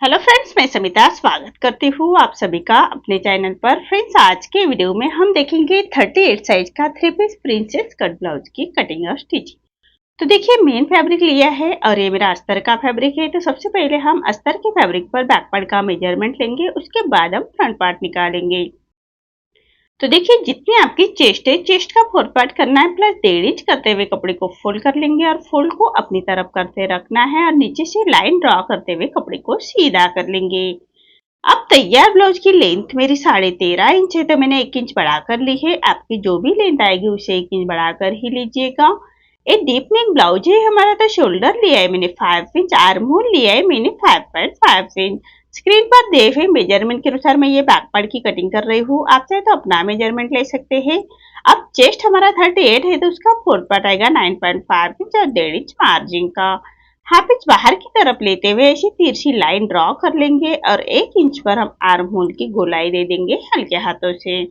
Hello friends, मैं समिता स्वागत करती हूँ आप सभी का अपने चैनल पर। फ्रेंड्स, आज के वीडियो में हम देखेंगे 38 साइज का 3 पीस प्रिंसेस कट ब्लाउज की कटिंग और स्टिचिंग। तो देखिए, मेन फैब्रिक लिया है और ये मेरा अस्तर का फैब्रिक है। तो सबसे पहले हम अस्तर के फैब्रिक पर बैक पार्ट का मेजरमेंट लेंगे, उसके बाद हम फ्रंट पार्ट निकालेंगे। तो देखिए, जितनी आपकी चेस्ट है, चेस्ट का 4 पार्ट करना है प्लस 1.5 इंच करते हुए कपड़े को फोल्ड कर लेंगे और फोल्ड को अपनी तरफ करते रखना है और नीचे से लाइन ड्रॉ करते हुए कपड़े को सीधा कर लेंगे। अब तैयार ब्लाउज की लेंथ मेरी 13.5 इंच है, तो मैंने 1 इंच बढ़ाकर ली है। आपकी जो भी लेंथ आएगी उसे 1 इंच बढ़ाकर ही लीजिएगा। एक डीप नेक ब्लाउज है हमारा, तो शोल्डर लिया है मैंने 5 इंच, आर्म होल लिया है मैंने 5.5 इंच। स्क्रीन पर दिए हुए मेजरमेंट के अनुसार मैं ये बैक पार्ट की कटिंग कर रही हूँ। आप चाहे तो अपना मेजरमेंट ले सकते हैं। अब चेस्ट हमारा 38 है, तो उसका 4 पार्ट आएगा 9.5 इंच और 1.5 इंच मार्जिन का। हाफ इंच बाहर की तरफ लेते हुए ऐसी तिरछी लाइन ड्रॉ कर लेंगे और 1 इंच पर हम आर्म होल की गोलाई दे देंगे हल्के हाथों से।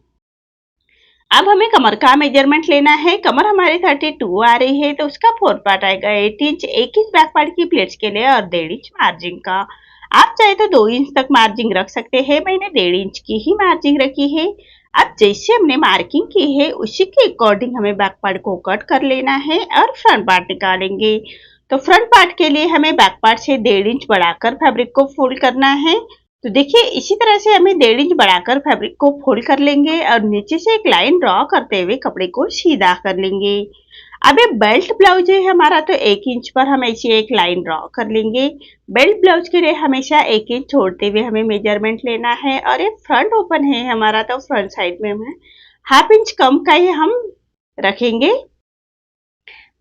अब हमें कमर का मेजरमेंट लेना है। कमर हमारी 32 आ रही है, तो उसका 4 पार्ट आएगा 8 इंच। 1 इंच बैक पार्ट की प्लेट्स के लिए और 1.5 इंच मार्जिन का। आप चाहे तो 2 इंच तक मार्जिन रख सकते हैं, मैंने 1.5 इंच की ही मार्जिन रखी है। अब जैसे हमने मार्किंग की है उसी के अकॉर्डिंग हमें बैक पार्ट को कट कर लेना है और फ्रंट पार्ट निकालेंगे। तो फ्रंट पार्ट के लिए हमें बैक पार्ट से 1.5 इंच बढ़ाकर फैब्रिक को फोल्ड करना है। तो देखिए, इसी तरह से हमें 1.5 इंच बढ़ाकर फैब्रिक को फोल्ड कर लेंगे और नीचे से एक लाइन ड्रॉ करते हुए कपड़े को सीधा कर लेंगे। अब ये बेल्ट ब्लाउज है हमारा, तो 1 इंच पर हम ऐसी एक लाइन ड्रॉ कर लेंगे। बेल्ट ब्लाउज के लिए हमेशा 1 इंच छोड़ते हुए हमें मेजरमेंट लेना है और ये फ्रंट ओपन है हमारा, तो फ्रंट साइड में हमें हाफ इंच कम का ही हम रखेंगे।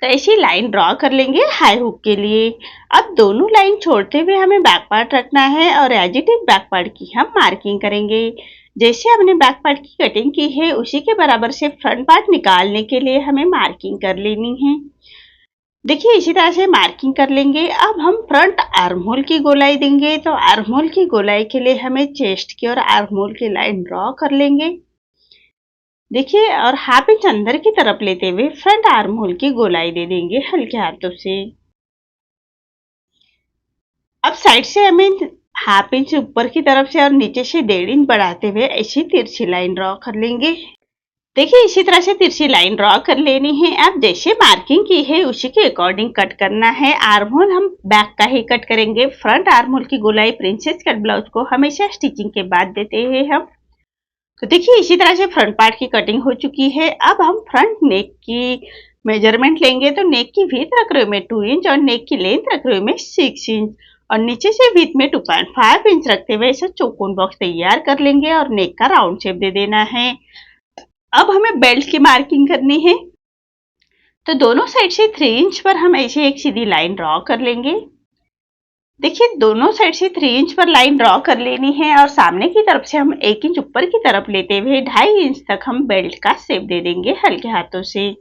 तो ऐसी लाइन ड्रॉ कर लेंगे हाई हुक के लिए। अब दोनों लाइन छोड़ते हुए हमें बैक पार्ट रखना है और as it is back part की हम मार्किंग करेंगे। जैसे हमने बैक पार्ट की कटिंग की है उसी के बराबर से फ्रंट पार्ट निकालने के लिए हमें मार्किंग कर लेनी है। देखिए, इसी तरह से मार्किंग कर लेंगे। अब हम फ्रंट आर्म होल की गोलाई देंगे। तो आर्म होल की गोलाई के लिए हमें चेस्ट की और आर्म होल की लाइन ड्रॉ कर लेंगे। देखिए, और हाफ इंच अंदर की तरफ लेते हुए फ्रंट आर्म होल की गोलाई दे देंगे हल्के हाथों से। अब साइड से हमें हाफ इंच ऊपर की तरफ से और नीचे से 1.5 इंच बढ़ाते हुए ऐसी तिरछी लाइन ड्रॉ कर लेंगे। देखिए, इसी तरह से तिरछी लाइन ड्रॉ कर लेनी है। अब जैसे मार्किंग की है उसी के अकॉर्डिंग कट करना है। आर्म होल हम बैक का ही कट करेंगे। फ्रंट आर्म होल की गोलाई प्रिंसेस कट ब्लाउज को हमेशा स्टिचिंग के बाद देते हैं हम। तो देखिए, इसी तरह से फ्रंट पार्ट की कटिंग हो चुकी है। अब हम फ्रंट नेक की मेजरमेंट लेंगे। तो नेक की विड्थ रख रही हूँ मैं 2 इंच और नेक की लेंथ रख रही हूँ मैं 6 इंच और नीचे से विड्थ में 2.5 इंच रखते हुए ऐसा चौकोन बॉक्स तैयार कर लेंगे और नेक का राउंड शेप दे देना है। अब हमें बेल्ट की मार्किंग करनी है। तो दोनों साइड से 3 इंच पर हम ऐसे एक सीधी लाइन ड्रॉ कर लेंगे। देखिए, दोनों साइड से 3 इंच पर लाइन ड्रॉ कर लेनी है और सामने की तरफ से हम 1 इंच ऊपर की तरफ लेते हुए 2.5 इंच तक हम बेल्ट का शेप दे देंगे हल्के हाथों से।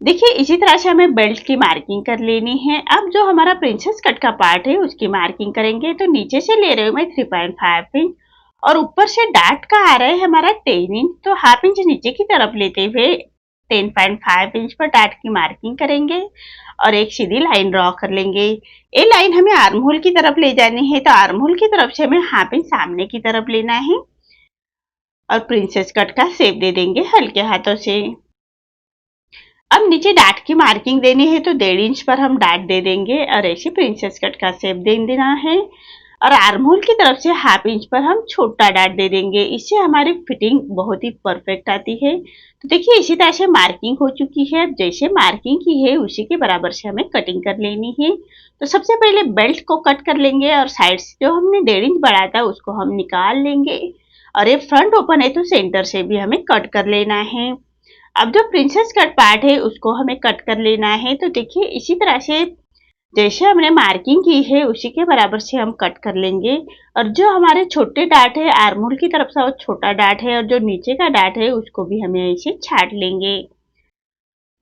देखिए, इसी तरह से हमें बेल्ट की मार्किंग कर लेनी है। अब जो हमारा प्रिंसेस कट का पार्ट है उसकी मार्किंग करेंगे। तो नीचे से ले रहे हूँ मैं 3.5 इंच और ऊपर से डार्ट का आ रहा है हमारा 10 इंच। तो हाफ इंच नीचे की तरफ लेते हुए 10.5 इंच पर डार्ट की मार्किंग करेंगे और एक सीधी लाइन ड्रॉ कर लेंगे। ये लाइन हमें आर्म होल की तरफ ले जानी है, तो आर्म होल की तरफ से हमें हाफ इंच सामने की तरफ लेना है और प्रिंसेस कट का शेप दे देंगे हल्के हाथों से। अब नीचे डार्ट की मार्किंग देनी है, तो 1.5 इंच पर हम डार्ट दे देंगे और ऐसे प्रिंसेस कट का शेप दे देना है और आर्म होल की तरफ से हाफ इंच पर हम छोटा डार्ट दे देंगे। इससे हमारी फिटिंग बहुत ही परफेक्ट आती है। तो देखिए, इसी तरह से मार्किंग हो चुकी है। अब जैसे मार्किंग की है उसी के बराबर से हमें कटिंग कर लेनी है। तो सबसे पहले बेल्ट को कट कर लेंगे और साइड से जो हमने 1.5 इंच बढ़ाया था उसको हम निकाल लेंगे और ये फ्रंट ओपन है तो सेंटर से भी हमें कट कर लेना है। अब जो प्रिंसेस कट पार्ट है उसको हमें कट कर लेना है। तो देखिए, इसी तरह से जैसे हमने मार्किंग की है उसी के बराबर से हम कट कर लेंगे और जो हमारे छोटे डार्ट है आर्म होल की तरफ से वो छोटा डार्ट है और जो नीचे का डार्ट है उसको भी हमें ऐसे छाट लेंगे।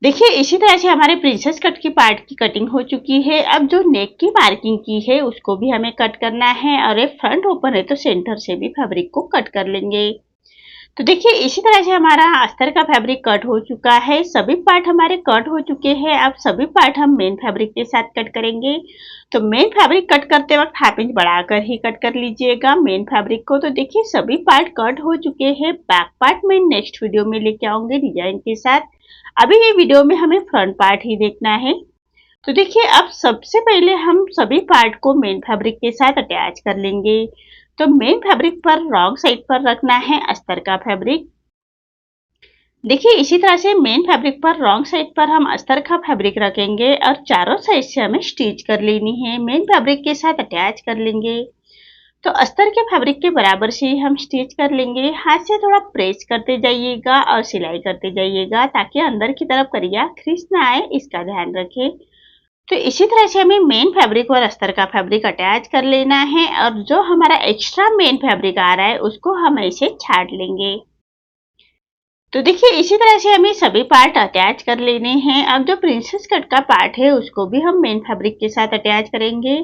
देखिए, इसी तरह से हमारे प्रिंसेस कट की पार्ट की कटिंग हो चुकी है। अब जो नेक की मार्किंग की है उसको भी हमें कट करना है और ये फ्रंट ओपन है तो सेंटर से भी फैब्रिक को कट कर लेंगे। तो देखिए इसी तरह से हमारा अस्तर का फैब्रिक कट हो चुका है, सभी पार्ट हमारे कट हो चुके हैं। अब सभी पार्ट हम मेन फैब्रिक के साथ कट करेंगे। तो मेन फैब्रिक कट करते वक्त हाफ इंच बढ़ाकर ही कट कर लीजिएगा मेन फैब्रिक को। तो देखिए सभी पार्ट कट हो चुके हैं। बैक पार्ट में नेक्स्ट वीडियो में लेके आऊंगे डिजाइन के साथ। अभी ये वीडियो में हमें फ्रंट पार्ट ही देखना है। तो देखिए अब सबसे पहले हम सभी पार्ट को मेन फैब्रिक के साथ अटैच कर लेंगे। तो मेन फैब्रिक पर रॉन्ग साइड पर रखना है अस्तर का फैब्रिक। देखिए इसी तरह से मेन फैब्रिक पर रॉन्ग साइड पर हम अस्तर का फैब्रिक रखेंगे और चारों साइड से हमें स्टिच कर लेनी है। मेन फैब्रिक के साथ अटैच कर लेंगे। तो अस्तर के फैब्रिक के बराबर से ही हम स्टिच कर लेंगे। हाथ से थोड़ा प्रेस करते जाइएगा और सिलाई करते जाइएगा ताकि अंदर की तरफ करिया खींच ना आए, इसका ध्यान रखें। तो इसी तरह से हमें मेन फैब्रिक और अस्तर का फैब्रिक अटैच कर लेना है और जो हमारा एक्स्ट्रा मेन फैब्रिक आ रहा है उसको हम ऐसे छाट लेंगे। तो देखिए इसी तरह से हमें सभी पार्ट अटैच कर लेने हैं। अब जो प्रिंसेस कट का पार्ट है उसको भी हम मेन फैब्रिक के साथ अटैच करेंगे।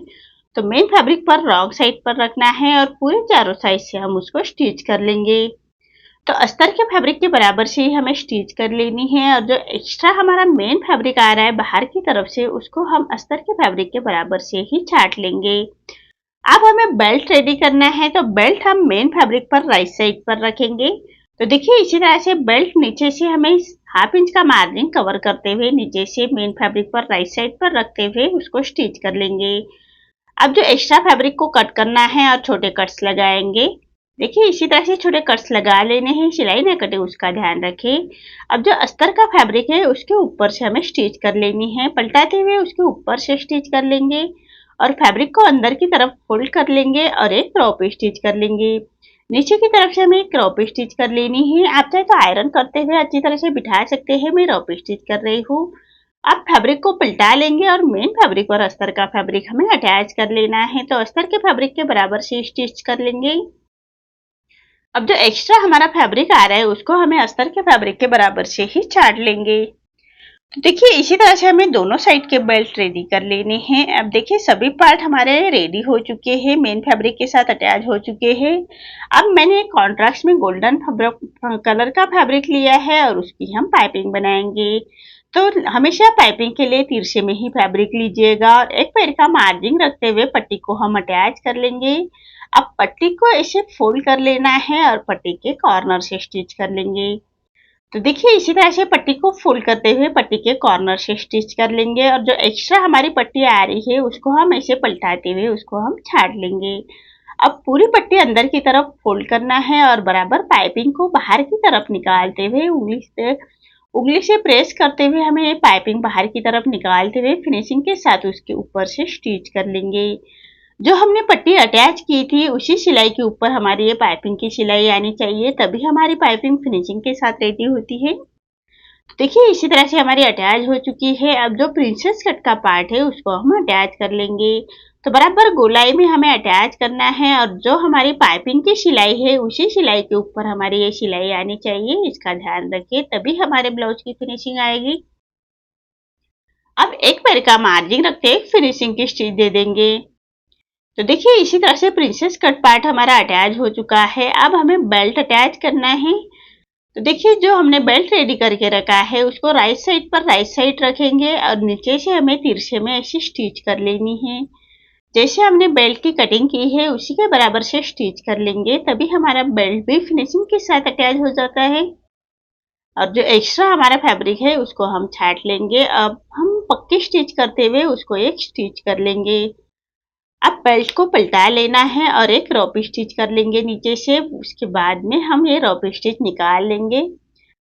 तो मेन फैब्रिक पर रॉन्ग साइड पर रखना है और पूरे चारों साइड से हम उसको स्टिच कर लेंगे। तो अस्तर के फैब्रिक के बराबर से ही हमें स्टिच कर लेनी है और जो एक्स्ट्रा हमारा मेन फैब्रिक आ रहा है बाहर की तरफ से उसको हम अस्तर के फैब्रिक के बराबर से ही छाट लेंगे। अब हमें बेल्ट रेडी करना है। तो बेल्ट हम मेन फैब्रिक पर राइट साइड पर रखेंगे। तो देखिए इसी तरह से बेल्ट नीचे से हमें हाफ इंच का मार्जिन कवर करते हुए नीचे से मेन फैब्रिक पर राइट साइड पर रखते हुए उसको स्टिच कर लेंगे। अब जो एक्स्ट्रा फैब्रिक को कट करना है और छोटे कट्स लगाएंगे। देखिए इसी तरह से छोटे कट्स लगा लेने हैं, सिलाई न कटे उसका ध्यान रखें। अब जो अस्तर का फैब्रिक है उसके ऊपर से हमें स्टिच कर लेनी है। पलटाते हुए उसके ऊपर से स्टिच कर लेंगे और फैब्रिक को अंदर की तरफ फोल्ड कर लेंगे और एक क्रॉप स्टिच कर लेंगे। नीचे की तरफ से हमें एक क्रॉप स्टिच कर लेनी है। आप चाहे तो आयरन करते हुए अच्छी तरह से बिठा सकते हैं, मैं क्रॉप स्टिच कर रही हूँ। अब फैब्रिक को पलटा लेंगे और मेन फैब्रिक और अस्तर का फैब्रिक हमें अटैच कर लेना है। तो अस्तर के फैब्रिक के बराबर से स्टिच कर लेंगे। अब जो एक्स्ट्रा हमारा फैब्रिक आ रहा है उसको हमें अस्तर के फैब्रिक के बराबर से ही छाट लेंगे। तो देखिए इसी तरह से हमें दोनों साइड के बेल्ट रेडी कर लेने हैं। अब देखिए सभी पार्ट हमारे रेडी हो चुके हैं, मेन फैब्रिक के साथ अटैच हो चुके हैं। अब मैंने कॉन्ट्रास्ट में गोल्डन कलर का फैब्रिक लिया है और उसकी हम पाइपिंग बनाएंगे। तो हमेशा पाइपिंग के लिए तिरछे में ही फैब्रिक लीजिएगा और एक पैर का मार्जिन रखते हुए पट्टी को हम अटैच कर लेंगे। अब पट्टी को ऐसे फोल्ड कर लेना है और पट्टी के कॉर्नर से स्टिच कर लेंगे। तो देखिए इसी तरह से पट्टी को फोल्ड करते हुए पट्टी के कॉर्नर से स्टिच कर लेंगे और जो एक्स्ट्रा हमारी पट्टी आ रही है उसको हम ऐसे पलटाते हुए उसको हम छाट लेंगे। अब पूरी पट्टी अंदर की तरफ फोल्ड करना है और बराबर पाइपिंग को बाहर की तरफ निकालते हुए उंगली से प्रेस करते हुए हमें पाइपिंग बाहर की तरफ निकालते हुए फिनिशिंग के साथ उसके ऊपर से स्टिच कर लेंगे। जो हमने पट्टी अटैच की थी उसी सिलाई के ऊपर हमारी ये पाइपिंग की सिलाई आनी चाहिए, तभी हमारी पाइपिंग फिनिशिंग के साथ रेडी होती है। देखिए इसी तरह से हमारी अटैच हो चुकी है। अब जो प्रिंसेस कट का पार्ट है उसको हम अटैच कर लेंगे। तो बराबर गोलाई में हमें अटैच करना है और जो हमारी पाइपिंग की सिलाई है उसी सिलाई के ऊपर हमारी ये सिलाई आनी चाहिए, इसका ध्यान रखिए, तभी हमारे ब्लाउज की फिनिशिंग आएगी। अब एक पैर का मार्जिन रखते फिनिशिंग की स्टिच दे देंगे। तो देखिए इसी तरह से प्रिंसेस कट पार्ट हमारा अटैच हो चुका है। अब हमें बेल्ट अटैच करना है। तो देखिए जो हमने बेल्ट रेडी करके रखा है उसको राइट साइड पर राइट साइड रखेंगे और नीचे से हमें तिरछे में ऐसी स्टिच कर लेनी है। जैसे हमने बेल्ट की कटिंग की है उसी के बराबर से स्टिच कर लेंगे, तभी हमारा बेल्ट भी फिनिशिंग के साथ अटैच हो जाता है। और जो एक्स्ट्रा हमारा फैब्रिक है उसको हम छाट लेंगे। अब हम पक्की स्टिच करते हुए उसको एक स्टिच कर लेंगे। अब बेल्ट को पलटा लेना है और एक रॉप स्टिच कर लेंगे नीचे से। उसके बाद में हम ये रॉप स्टिच निकाल लेंगे।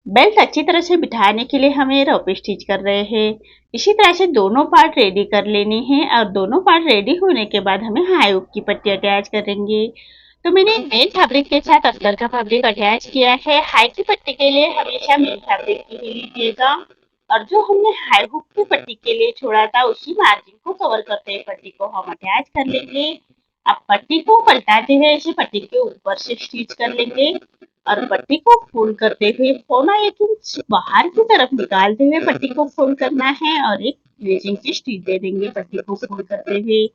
बेल्ट अच्छी तरह से बिठाने के लिए हम ये रॉप स्टिच कर रहे हैं। इसी तरह से दोनों पार्ट रेडी कर लेने हैं और दोनों पार्ट रेडी होने के बाद हमें हाई हुक की पट्टी अटैच करेंगे। तो मैंने मेन फैब्रिक के साथ अस्तर का फैब्रिक अटैच किया है। हाई की पट्टी के लिए हमेशा मेन फैब्रिक ही लीजिएगा और जो हमने हाई हुक की पट्टी के लिए छोड़ा था उसी मार्जिन को कवर करते हुए पट्टी को हम अटैच कर लेंगे। अब पट्टी को पलटाते हुए इसे पट्टी के ऊपर से स्टिच कर लेंगे और पट्टी को फोल्ड करते हुए 1.25 इंच बाहर की तरफ निकालते हुए पट्टी को फोल्ड करना है और एक फिनिशिंग की स्टिच दे देंगे पट्टी को फोल्ड करते हुए।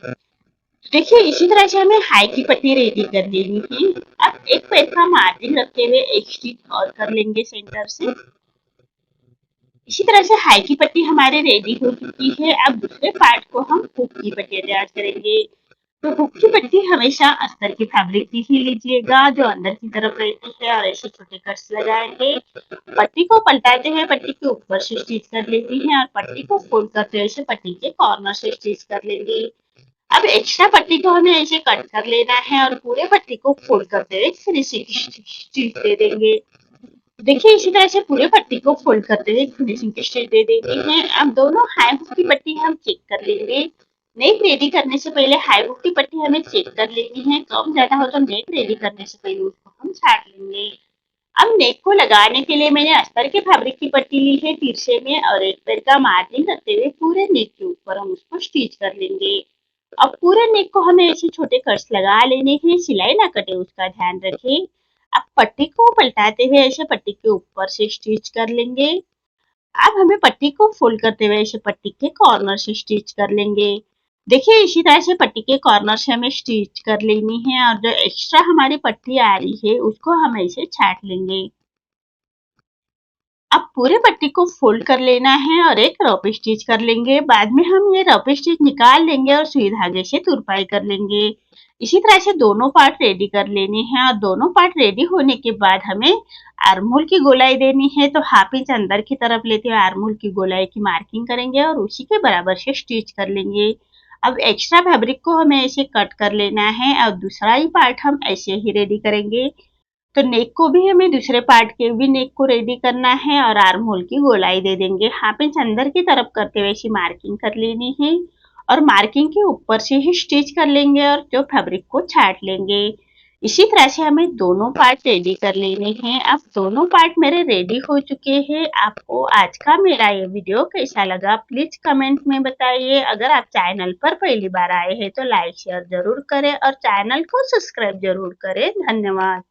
देखिए इसी तरह से हमें हाई की पट्टी रेडी कर लेनी है। अब एक पैर का मार्जिन रखते हुए एक स्टिच और कर लेंगे सेंटर से। इसी तरह से हाई की पट्टी हमारे रेडी हो चुकी है। अब दूसरे पार्ट को हम हुक की पट्टी तैयार करेंगे। तो हुक की पट्टी हमेशा अस्तर की फैब्रिक की ही लीजिएगा जो अंदर की तरफ रहती है और ऐसे छोटे कट्स लगाएंगे। पट्टी को पलटाते हुए पट्टी के ऊपर से स्टिच कर लेते हैं और पट्टी को फोल्ड करते हुए पट्टी के कॉर्नर से स्टिच कर लेंगे। अब एक्स्ट्रा पट्टी को हमें ऐसे कट कर लेना है और पूरे पट्टी को फोल्ड करते हुए फिनिशिंग स्टिच दे देंगे। देखिए इसी तरह से पूरे पट्टी को फोल्ड करते हुए फिनिशिंग स्टिच दे देते हैं। अब दोनों हाई हुक की पट्टी हम चेक कर लेंगे। नेक रेडी करने से पहले हाई हुक की पट्टी हमें चेक कर लेनी है। कम ज्यादा हो तो नेक रेडी करने से पहले उसको हम छाट लेंगे। अब नेक को लगाने के लिए मैंने अस्तर के फैब्रिक की पट्टी ली है तिरछे में और एक पैर का मार्जिन रखते हुए पूरे नेक के ऊपर हम उसको स्टिच कर लेंगे। अब पूरे नेक को हमें ऐसे छोटे कट्स लगा लेने हैं। सिलाई ना कटे उसका ध्यान रखें। अब पट्टी को पलटाते हुए ऐसे पट्टी के ऊपर से स्टिच कर लेंगे। अब हमें पट्टी को फोल्ड करते हुए ऐसे पट्टी के कॉर्नर से स्टिच कर लेंगे। देखिए इसी तरह से पट्टी के कॉर्नर से हमें स्टिच कर लेनी है और जो एक्स्ट्रा हमारी पट्टी आ रही है उसको हम ऐसे छाट लेंगे। अब पूरे पट्टी को फोल्ड कर लेना है और एक रफ स्टिच कर लेंगे। बाद में हम ये रफ स्टिच निकाल लेंगे और सुई धागे से तुरपाई कर लेंगे। इसी तरह से दोनों पार्ट रेडी कर लेने हैं और दोनों पार्ट रेडी होने के बाद हमें आर्महोल की गोलाई देनी है। तो हाफ इंच अंदर की तरफ लेते हुए आर्महोल की गोलाई की मार्किंग करेंगे और उसी के बराबर से स्टिच कर लेंगे। अब एक्स्ट्रा फैब्रिक को हमें ऐसे कट कर लेना है और दूसरा ही पार्ट हम ऐसे ही रेडी करेंगे। तो नेक को भी हमें दूसरे पार्ट के भी नेक को रेडी करना है और आर्म होल की गोलाई दे देंगे। हाफ इंच अंदर की तरफ करते हुए ऐसी मार्किंग कर लेनी है और मार्किंग के ऊपर से ही स्टिच कर लेंगे और जो फैब्रिक को छाट लेंगे। इसी तरह से हमें दोनों पार्ट रेडी कर लेने हैं। अब दोनों पार्ट मेरे रेडी हो चुके हैं। आपको आज का मेरा ये वीडियो कैसा लगा प्लीज कमेंट में बताइए। अगर आप चैनल पर पहली बार आए हैं तो लाइक शेयर जरूर करें और चैनल को सब्सक्राइब जरूर करें। धन्यवाद।